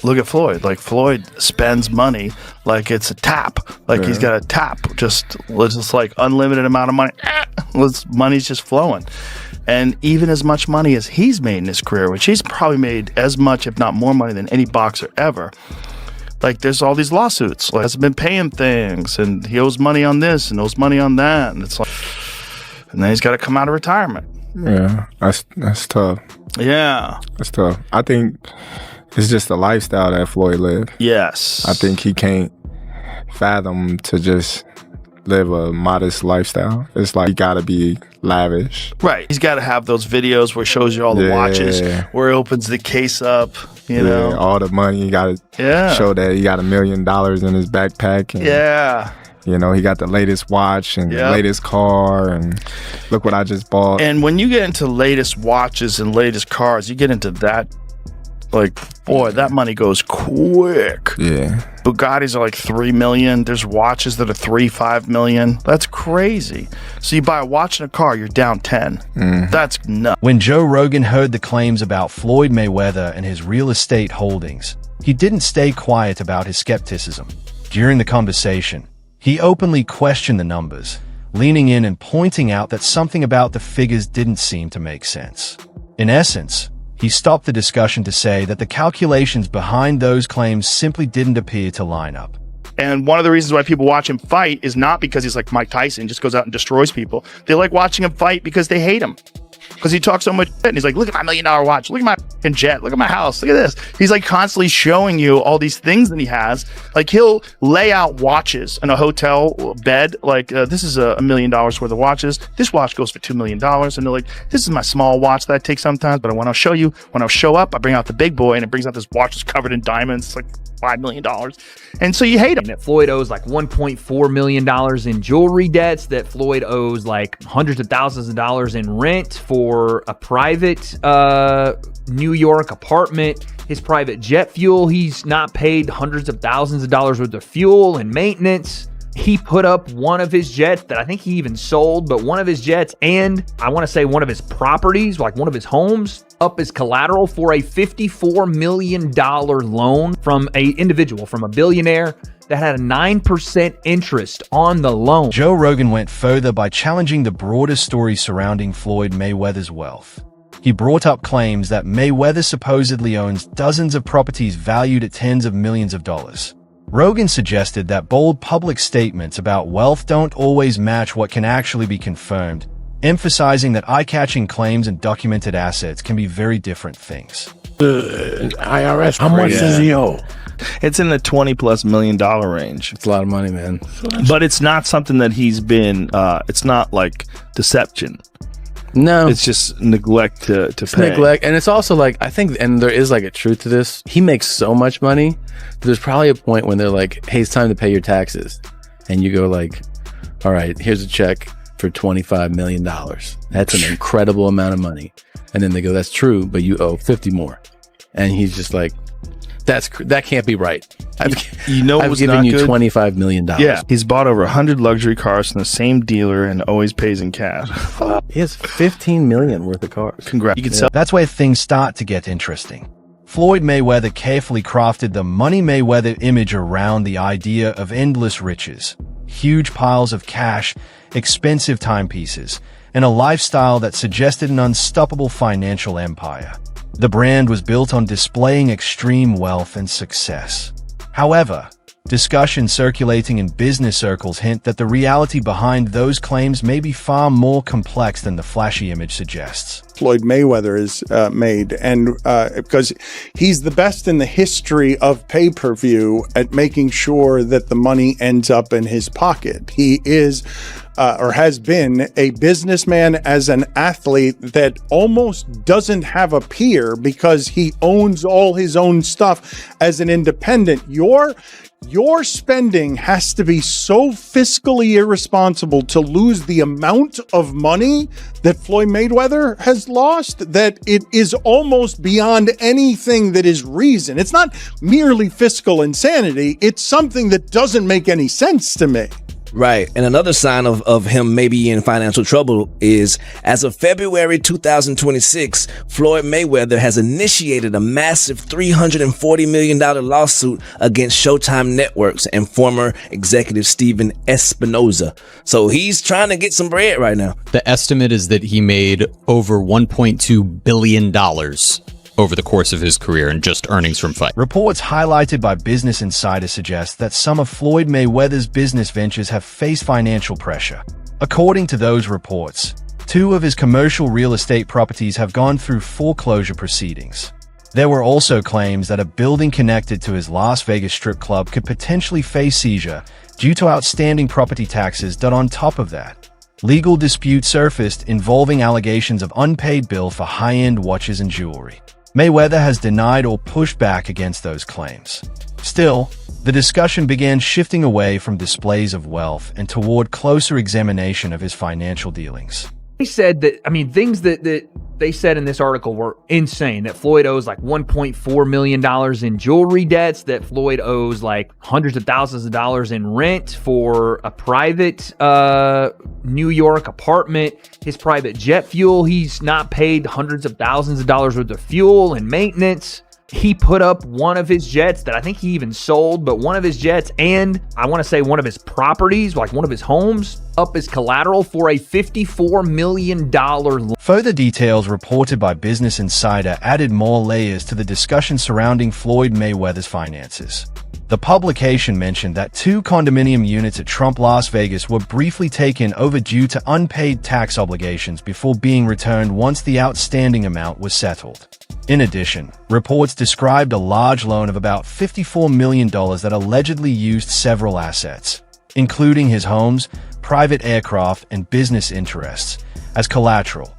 look at Floyd. Like, Floyd spends money like it's a tap. Like, he's got a tap. Just like unlimited amount of money. Money's just flowing. And even as much money as he's made in his career, which he's probably made as much, if not more money than any boxer ever. Like, there's all these lawsuits. Like, hasn't been paying things, and he owes money on this and owes money on that. And it's like, and then he's got to come out of retirement. Yeah, that's tough. Yeah. That's tough. I think it's just the lifestyle that Floyd lived. Yes. I think he can't fathom to just live a modest lifestyle. It's like, you gotta be lavish. Right. He's got to have those videos where he shows you all the watches, where he opens the case up, you know. All the money. You gotta show that he got $1 million in his backpack. And, you know, he got the latest watch and the latest car, and look what I just bought. And when you get into latest watches and latest cars, you get into that, like, boy, that money goes quick. Yeah. Bugattis are like $3 million. There's watches that are $3-5 million. That's crazy. So you buy a watch and a car, you're down 10. That's nuts. When Joe Rogan heard the claims about Floyd Mayweather and his real estate holdings, he didn't stay quiet about his skepticism. During the conversation, he openly questioned the numbers, leaning in and pointing out that something about the figures didn't seem to make sense. In essence, he stopped the discussion to say that the calculations behind those claims simply didn't appear to line up. And one of the reasons why people watch him fight is not because he's like Mike Tyson, just goes out and destroys people. They like watching him fight because they hate him. Because he talks so much shit, and he's like, look at my $1 million watch, look at my fucking jet, look at my house, look at this. He's like constantly showing you all these things that he has. Like, he'll lay out watches in a hotel bed, like, this is $1 million worth of watches. This watch goes for $2 million. And they're like, this is my small watch that I take sometimes, but when I show you, when I show up, I bring out the big boy, and it brings out this watch that's covered in diamonds. It's like $5 million. And so you hate him. That Floyd owes like $1.4 million in jewelry debts, that Floyd owes like hundreds of thousands of dollars in rent for a private New York apartment. His private jet fuel, he's not paid hundreds of thousands of dollars worth of fuel and maintenance. He put up one of his jets that I think he even sold, but one of his jets, and I want to say one of his properties, like one of his homes, up as collateral for a $54 million loan from an individual, from a billionaire that had a 9% interest on the loan. Joe Rogan went further by challenging the broader story surrounding Floyd Mayweather's wealth. He brought up claims that Mayweather supposedly owns dozens of properties valued at tens of millions of dollars. Rogan suggested that bold public statements about wealth don't always match what can actually be confirmed, emphasizing that eye-catching claims and documented assets can be very different things. IRS, how much does he owe? It's in the $20+ million range. It's a lot of money, man. But it's not something that he's been, it's not like deception. No. It's just neglect to pay. Neglect. And it's also like, I think, and there is like a truth to this. He makes so much money. There's probably a point when they're like, hey, it's time to pay your taxes. And you go like, all right, here's a check for $25 million. That's an incredible amount of money. And then they go, that's true, but you owe 50 more. And he's just like, that can't be right. I've given you $25 million. Yeah, he's bought over 100 luxury cars from the same dealer and always pays in cash. He has $15 million worth of cars. Congrats. You can sell. That's where things start to get interesting. Floyd Mayweather carefully crafted the Money Mayweather image around the idea of endless riches, huge piles of cash, expensive timepieces, and a lifestyle that suggested an unstoppable financial empire. The brand was built on displaying extreme wealth and success. However, discussions circulating in business circles hint that the reality behind those claims may be far more complex than the flashy image suggests. Floyd Mayweather is made, and because he's the best in the history of pay-per-view at making sure that the money ends up in his pocket. He is or has been a businessman as an athlete that almost doesn't have a peer because he owns all his own stuff as an independent. Your spending has to be so fiscally irresponsible to lose the amount of money that Floyd Mayweather has lost that it is almost beyond anything that is reason. It's not merely fiscal insanity. It's something that doesn't make any sense to me. Right. And another sign of him maybe in financial trouble is, as of February 2026, Floyd Mayweather has initiated a massive $340 million lawsuit against Showtime Networks and former executive Steven Espinoza. So he's trying to get some bread right now. The estimate is that he made over $1.2 billion over the course of his career in just earnings from fight. Reports highlighted by Business Insider suggest that some of Floyd Mayweather's business ventures have faced financial pressure. According to those reports, 2 of his commercial real estate properties have gone through foreclosure proceedings. There were also claims that a building connected to his Las Vegas strip club could potentially face seizure due to outstanding property taxes. On top of that, legal disputes surfaced involving allegations of unpaid bill for high-end watches and jewelry. Mayweather has denied or pushed back against those claims. Still, the discussion began shifting away from displays of wealth and toward closer examination of his financial dealings. He said that, things that they said in this article were insane, that Floyd owes like $1.4 million in jewelry debts, that Floyd owes like hundreds of thousands of dollars in rent for a private New York apartment, his private jet fuel. He's not paid hundreds of thousands of dollars worth of fuel and maintenance. He put up one of his jets that I think he even sold, but one of his jets and I want to say one of his properties, like one of his homes, up as collateral for a $54 million loan. Further details reported by Business Insider added more layers to the discussion surrounding Floyd Mayweather's finances. The publication mentioned that 2 condominium units at Trump Las Vegas were briefly taken over due to unpaid tax obligations before being returned once the outstanding amount was settled. In addition, reports described a large loan of about $54 million that allegedly used several assets, including his homes, private aircraft, and business interests, as collateral.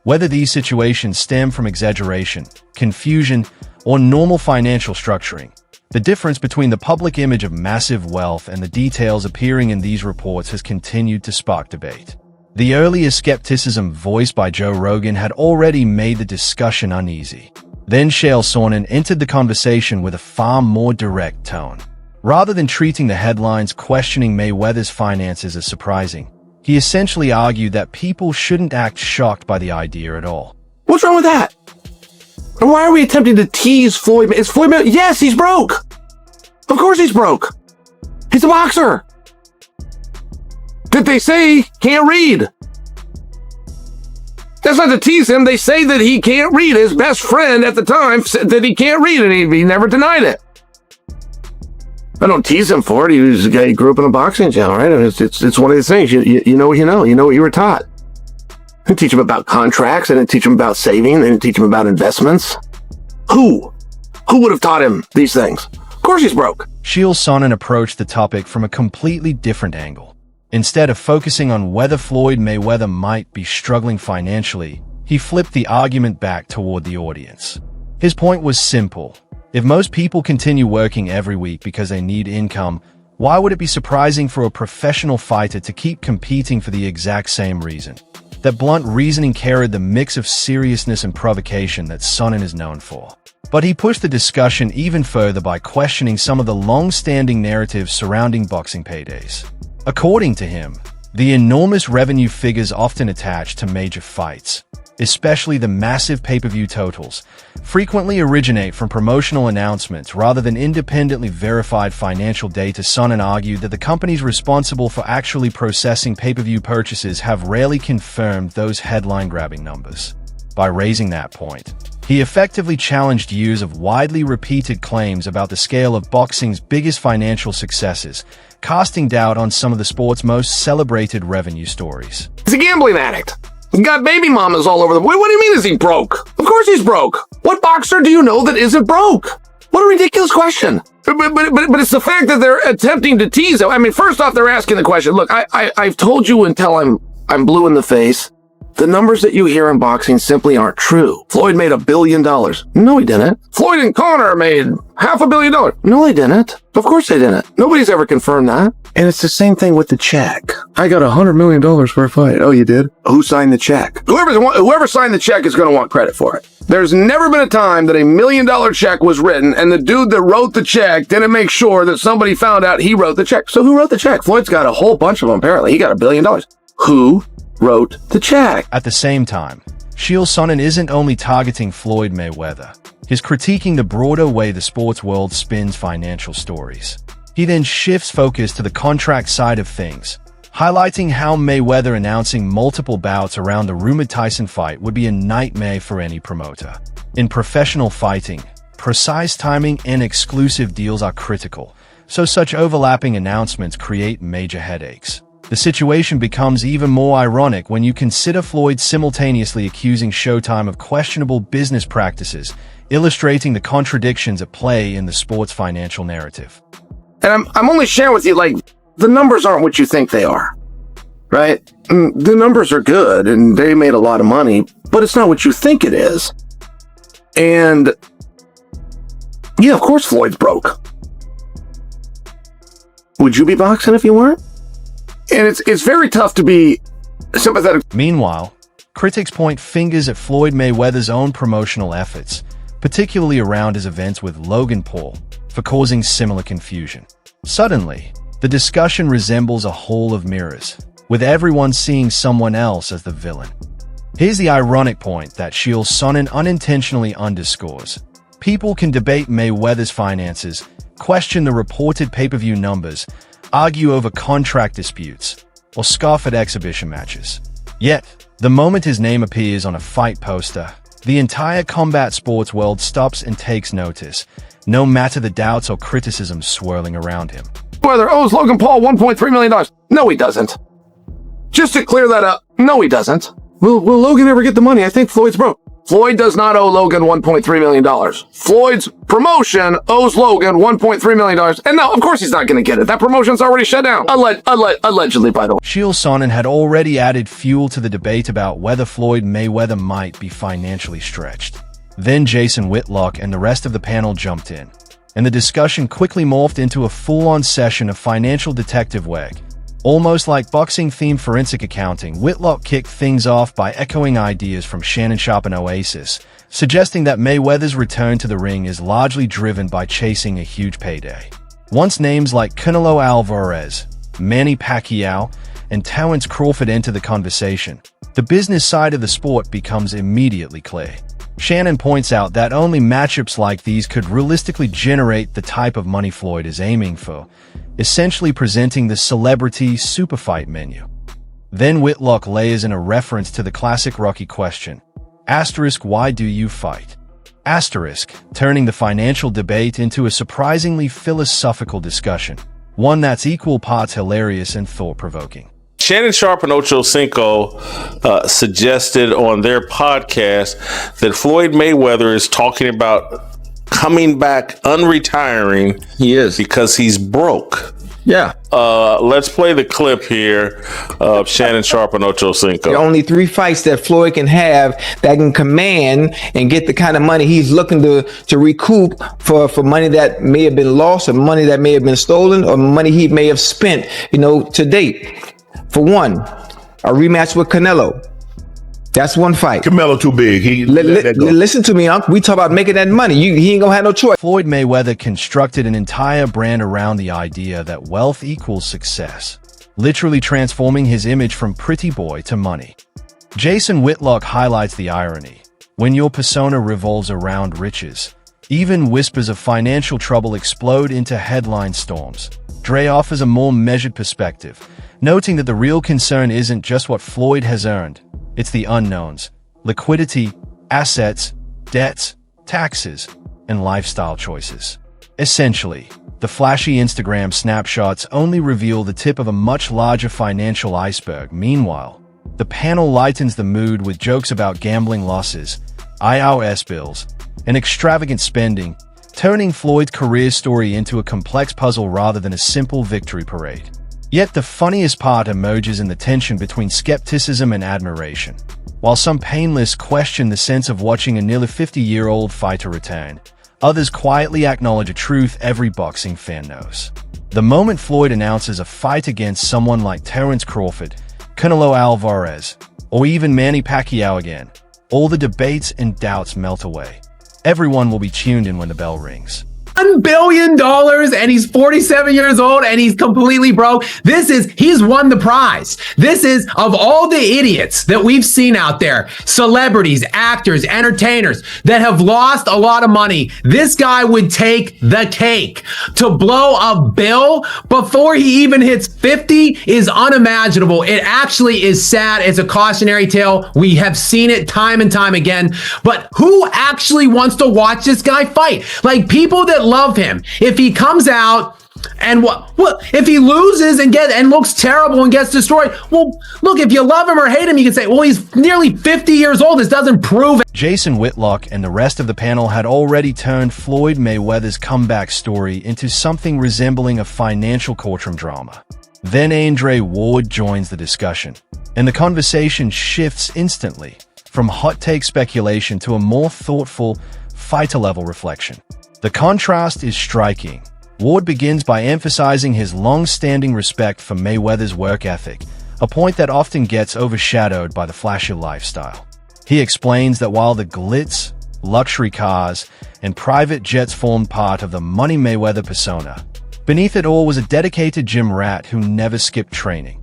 Whether these situations stem from exaggeration, confusion, or normal financial structuring, the difference between the public image of massive wealth and the details appearing in these reports has continued to spark debate. The earlier skepticism voiced by Joe Rogan had already made the discussion uneasy. Then Chael Sonnen entered the conversation with a far more direct tone. Rather than treating the headlines questioning Mayweather's finances as surprising, he essentially argued that people shouldn't act shocked by the idea at all. What's wrong with that? And why are we attempting to tease Floyd? Is Floyd Mayweather? Yes, he's broke. Of course he's broke. He's a boxer. That they say can't read. That's not to tease him. They say that he can't read. His best friend at the time said that he can't read, and he never denied it. I don't tease him for it. He was a guy who grew up in a boxing gym, right? And it's one of these things. You know what you know. You know what you were taught. I didn't teach him about contracts. I didn't teach him about saving. I didn't teach him about investments. Who would have taught him these things? Of course he's broke. Chael Sonnen approached the topic from a completely different angle. Instead of focusing on whether Floyd Mayweather might be struggling financially, he flipped the argument back toward the audience. His point was simple. If most people continue working every week because they need income, why would it be surprising for a professional fighter to keep competing for the exact same reason? That blunt reasoning carried the mix of seriousness and provocation that Sonnen is known for. But he pushed the discussion even further by questioning some of the long-standing narratives surrounding boxing paydays. According to him, the enormous revenue figures often attached to major fights, especially the massive pay-per-view totals, frequently originate from promotional announcements rather than independently verified financial data. Sonnen argued that the companies responsible for actually processing pay-per-view purchases have rarely confirmed those headline-grabbing numbers. By raising that point, he effectively challenged use of widely repeated claims about the scale of boxing's biggest financial successes, casting doubt on some of the sport's most celebrated revenue stories. He's a gambling addict. He's got baby mamas all over the way. What do you mean is he broke? Of course he's broke. What boxer do you know that isn't broke? What a ridiculous question. But it's the fact that they're attempting to tease him. I mean, first off, they're asking the question. Look, I've told you until I'm blue in the face. The numbers that you hear in boxing simply aren't true. Floyd made $1 billion. No, he didn't. Floyd and Conor made $500 million. No, they didn't. Of course they didn't. Nobody's ever confirmed that. And it's the same thing with the check. I got $100 million for a fight. Oh, you did? Who signed the check? Whoever signed the check is going to want credit for it. There's never been a time that $1 million check was written and the dude that wrote the check didn't make sure that somebody found out he wrote the check. So who wrote the check? Floyd's got a whole bunch of them, apparently. He got $1 billion. Who wrote the check? At the same time, Chael Sonnen isn't only targeting Floyd Mayweather. He's critiquing the broader way the sports world spins financial stories. He then shifts focus to the contract side of things, highlighting how Mayweather announcing multiple bouts around the rumored Tyson fight would be a nightmare for any promoter. In professional fighting, precise timing and exclusive deals are critical, so such overlapping announcements create major headaches. The situation becomes even more ironic when you consider Floyd simultaneously accusing Showtime of questionable business practices, illustrating the contradictions at play in the sports financial narrative. And I'm only sharing with you, like, the numbers aren't what you think they are, right? The numbers are good and they made a lot of money, but it's not what you think it is. And yeah, of course Floyd's broke. Would you be boxing if you weren't? And it's very tough to be sympathetic. Meanwhile, critics point fingers at Floyd Mayweather's own promotional efforts, particularly around his events with Logan Paul, for causing similar confusion. Suddenly, the discussion resembles a hall of mirrors, with everyone seeing someone else as the villain. Here's the ironic point that Chael Sonnen unintentionally underscores. People can debate Mayweather's finances, question the reported pay-per-view numbers, argue over contract disputes, or scoff at exhibition matches. Yet, the moment his name appears on a fight poster, the entire combat sports world stops and takes notice, no matter the doubts or criticisms swirling around him. Mayweather owes Logan Paul $1.3 million. No, he doesn't. Just to clear that up, no, he doesn't. Will Logan ever get the money? I think Floyd's broke. Floyd does not owe Logan $1.3 million. Floyd's promotion owes Logan $1.3 million. And no, of course he's not going to get it. That promotion's already shut down. Allegedly, by the way. Chael Sonnen had already added fuel to the debate about whether Floyd Mayweather might be financially stretched. Then Jason Whitlock and the rest of the panel jumped in, and the discussion quickly morphed into a full-on session of financial detective work. Almost like boxing-themed forensic accounting, Whitlock kicked things off by echoing ideas from Shannon Sharpe and Oasis, suggesting that Mayweather's return to the ring is largely driven by chasing a huge payday. Once names like Canelo Alvarez, Manny Pacquiao, and Terence Crawford enter the conversation, the business side of the sport becomes immediately clear. Shannon points out that only matchups like these could realistically generate the type of money Floyd is aiming for, essentially presenting the celebrity superfight menu. Then Whitlock layers in a reference to the classic Rocky question, *, why do you fight? *, turning the financial debate into a surprisingly philosophical discussion, one that's equal parts hilarious and thought-provoking. Shannon Sharpe and Ocho Cinco suggested on their podcast that Floyd Mayweather is talking about coming back, unretiring. He is. Because he's broke. Yeah. Let's play the clip here of Shannon Sharpe and Ocho Cinco. There are only 3 fights that Floyd can have that can command and get the kind of money he's looking to recoup for money that may have been lost or money that may have been stolen or money he may have spent, to date. For one, a rematch with Canelo. That's one fight. Canelo too big. Listen to me, Unc. We talk about making that money. He ain't gonna have no choice. Floyd Mayweather constructed an entire brand around the idea that wealth equals success, literally transforming his image from pretty boy to money. Jason Whitlock highlights the irony. When your persona revolves around riches, even whispers of financial trouble explode into headline storms. Dre offers a more measured perspective, noting that the real concern isn't just what Floyd has earned, it's the unknowns: liquidity, assets, debts, taxes, and lifestyle choices. Essentially, the flashy Instagram snapshots only reveal the tip of a much larger financial iceberg. Meanwhile, the panel lightens the mood with jokes about gambling losses, IRS bills, and extravagant spending, turning Floyd's career story into a complex puzzle rather than a simple victory parade. Yet the funniest part emerges in the tension between skepticism and admiration. While some painless question the sense of watching a nearly 50-year-old fighter return, others quietly acknowledge a truth every boxing fan knows. The moment Floyd announces a fight against someone like Terence Crawford, Canelo Alvarez, or even Manny Pacquiao again, all the debates and doubts melt away. Everyone will be tuned in when the bell rings. $1 billion and he's 47 years old and he's completely broke. He's won the prize. This is, of all the idiots that we've seen out there, celebrities, actors, entertainers that have lost a lot of money, this guy would take the cake. To blow a bill before he even hits 50 is unimaginable. It actually is sad. It's a cautionary tale. We have seen it time and time again. But who actually wants to watch this guy fight? Like, people that love him. If he comes out and if he loses and looks terrible and gets destroyed, well, look, if you love him or hate him, you can say, well, he's nearly 50 years old. This doesn't prove it. Jason Whitlock and the rest of the panel had already turned Floyd Mayweather's comeback story into something resembling a financial courtroom drama. Then Andre Ward joins the discussion, and the conversation shifts instantly from hot take speculation to a more thoughtful, fighter-level reflection. The contrast is striking. Ward begins by emphasizing his long-standing respect for Mayweather's work ethic, a point that often gets overshadowed by the flashy lifestyle. He explains that while the glitz, luxury cars, and private jets formed part of the Money Mayweather persona, beneath it all was a dedicated gym rat who never skipped training.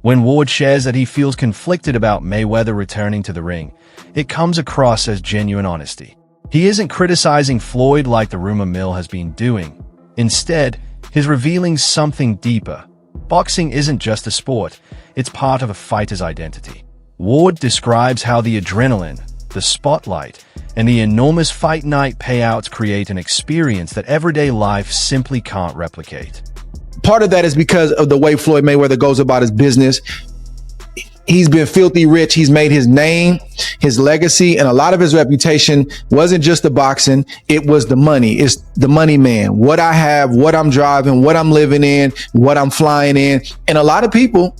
When Ward shares that he feels conflicted about Mayweather returning to the ring, it comes across as genuine honesty. He isn't criticizing Floyd like the rumor mill has been doing. Instead, he's revealing something deeper. Boxing isn't just a sport, it's part of a fighter's identity. Ward describes how the adrenaline, the spotlight, and the enormous fight night payouts create an experience that everyday life simply can't replicate. Part of that is because of the way Floyd Mayweather goes about his business. He's been filthy rich. He's made his name, his legacy, and a lot of his reputation wasn't just the boxing. It was the money. It's the money man. What I have, what I'm driving, what I'm living in, what I'm flying in. And a lot of people,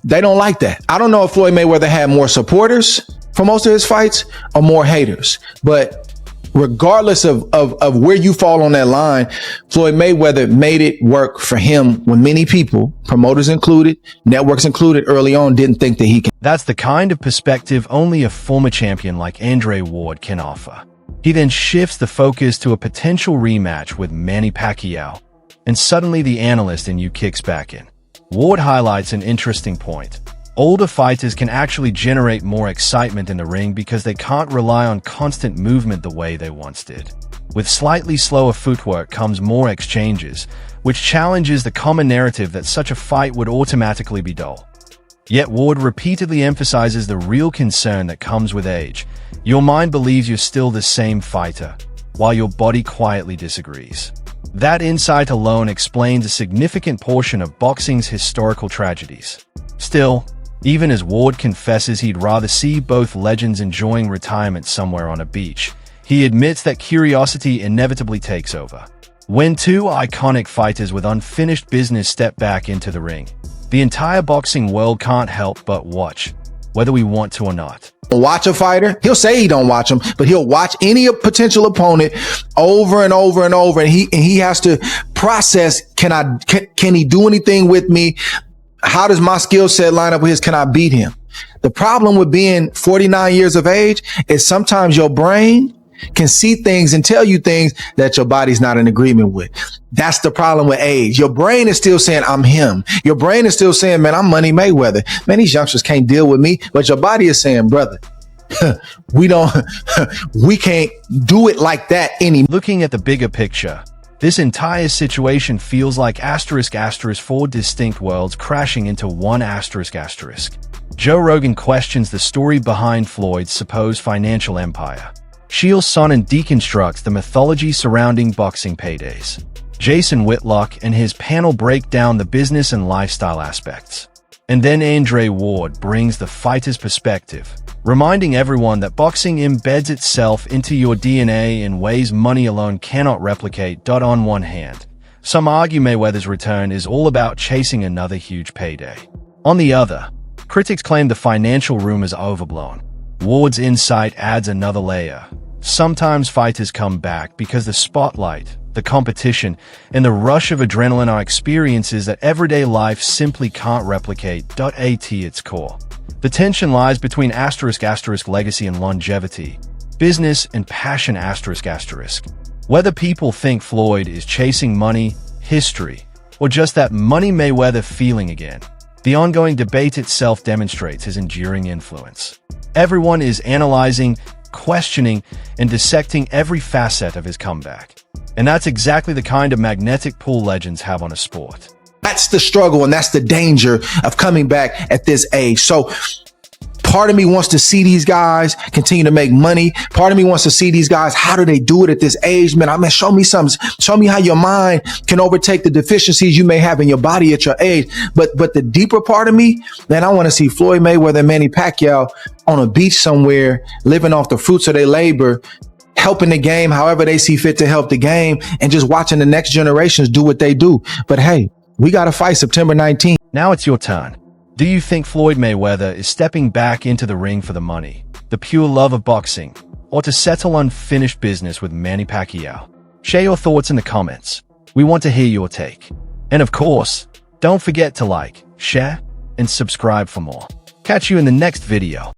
they don't like that. I don't know if Floyd Mayweather had more supporters for most of his fights or more haters, but regardless of where you fall on that line, Floyd Mayweather made it work for him when many people, promoters included, networks included, early on didn't think that he can. That's the kind of perspective only a former champion like Andre Ward can offer. He then shifts the focus to a potential rematch with Manny Pacquiao, and suddenly the analyst in you kicks back in. Ward highlights an interesting point. Older fighters can actually generate more excitement in the ring because they can't rely on constant movement the way they once did. With slightly slower footwork comes more exchanges, which challenges the common narrative that such a fight would automatically be dull. Yet Ward repeatedly emphasizes the real concern that comes with age. Your mind believes you're still the same fighter, while your body quietly disagrees. That insight alone explains a significant portion of boxing's historical tragedies. Still, even as Ward confesses he'd rather see both legends enjoying retirement somewhere on a beach, he admits that curiosity inevitably takes over. When two iconic fighters with unfinished business step back into the ring, the entire boxing world can't help but watch, whether we want to or not. Watch a fighter, he'll say he don't watch him, but he'll watch any potential opponent over and over and over, and he has to process, can he do anything with me? How does my skill set line up with his? Can I beat him? The problem with being 49 years of age is sometimes your brain can see things and tell you things that your body's not in agreement with. That's the problem with age. Your brain is still saying, I'm him. Your brain is still saying, man, I'm Money Mayweather. Man, these youngsters can't deal with me. But your body is saying, brother, we can't do it like that anymore. Looking at the bigger picture, this entire situation feels like ***, 4 distinct worlds crashing into one ***. Joe Rogan questions the story behind Floyd's supposed financial empire. Chael Sonnen deconstructs the mythology surrounding boxing paydays. Jason Whitlock and his panel break down the business and lifestyle aspects. And then Andre Ward brings the fighter's perspective, reminding everyone that boxing embeds itself into your DNA in ways money alone cannot replicate. On one hand, some argue Mayweather's return is all about chasing another huge payday. On the other, critics claim the financial rumors are overblown. Ward's insight adds another layer. Sometimes fighters come back because the spotlight, The competition and the rush of adrenaline are experiences that everyday life simply can't replicate. At its core, the tension lies between **** legacy and longevity, business and passion ***. Whether people think Floyd is chasing money, history, or just that Money Mayweather feeling again, the ongoing debate itself demonstrates his enduring influence. Everyone is analyzing, questioning, and dissecting every facet of his comeback. And that's exactly the kind of magnetic pull legends have on a sport. That's the struggle and that's the danger of coming back at this age. So part of me wants to see these guys continue to make money. Part of me wants to see these guys, how do they do it at this age, man? I mean, show me something. Show me how your mind can overtake the deficiencies you may have in your body at your age. But the deeper part of me, man, I want to see Floyd Mayweather and Manny Pacquiao on a beach somewhere, living off the fruits of their labor, helping the game however they see fit to help the game, and just watching the next generations do what they do. But hey, we got to fight September 19th. Now it's your turn. Do you think Floyd Mayweather is stepping back into the ring for the money, the pure love of boxing, or to settle unfinished business with Manny Pacquiao? Share your thoughts in the comments. We want to hear your take. And of course, don't forget to like, share, and subscribe for more. Catch you in the next video.